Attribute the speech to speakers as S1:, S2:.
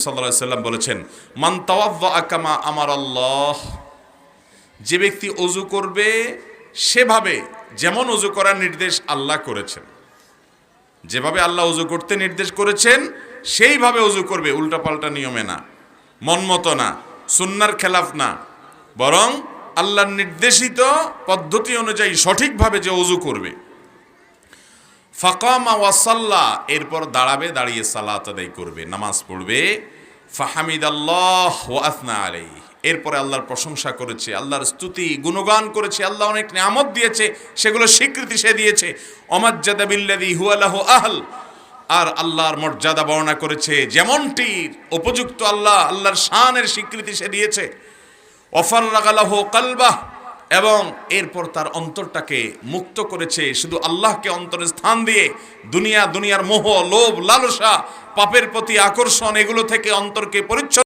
S1: সাল্লাল্লাহু আলাইহি সাল্লাম বলেছেন, মান তাওয়াজ্জা কামা আমারাল্লাহ, যে ব্যক্তি ওযু করবে সেভাবে যেমন ওযু করার নির্দেশ আল্লাহ করেছেন, যেভাবে আল্লাহ ওযু করতে নির্দেশ করেছেন সেইভাবে ওযু করবে, উল্টাপাল্টা নিয়মে না, মনমতো না, সুন্নাহর খেলাফ না, বরং আল্লাহর নির্দেশিত পদ্ধতি অনুযায়ী সঠিকভাবে যে ওযু করবে। ফাকামা ওয়াসাল্লা, এরপর দাঁড়াবে, দাঁড়িয়ে সালাত আদায় করবে, নামাজ পড়বে। ফাহামিদাল্লাহ ওয়া আথনা আলাইহি, এরপরে আল্লাহর প্রশংসা করেছে, আল্লাহর স্তুতি গুণগান করেছে, আল্লাহ অনেক নিয়ামত দিয়েছে সেগুলো স্বীকৃতি সে দিয়েছে। ওমাজ্জাদা বিল্লাযী হুয়া লাহু আহল, আর আল্লাহর মর্যাদা বর্ণনা করেছে যেমনটির উপযুক্ত আল্লাহ, আল্লাহর শানের স্বীকৃতি সে দিয়েছে। ওয়াফাররাগা লাহু কলবাহ, এবং এরপর তার অন্তরটাকে মুক্ত করেছে, শুধু আল্লাহকে অন্তরে স্থান দিয়ে দুনিয়ার মোহ, লোভ, লালসা, পাপের প্রতি আকর্ষণ, এগুলো থেকে অন্তরকে পরিচ্ছন্ন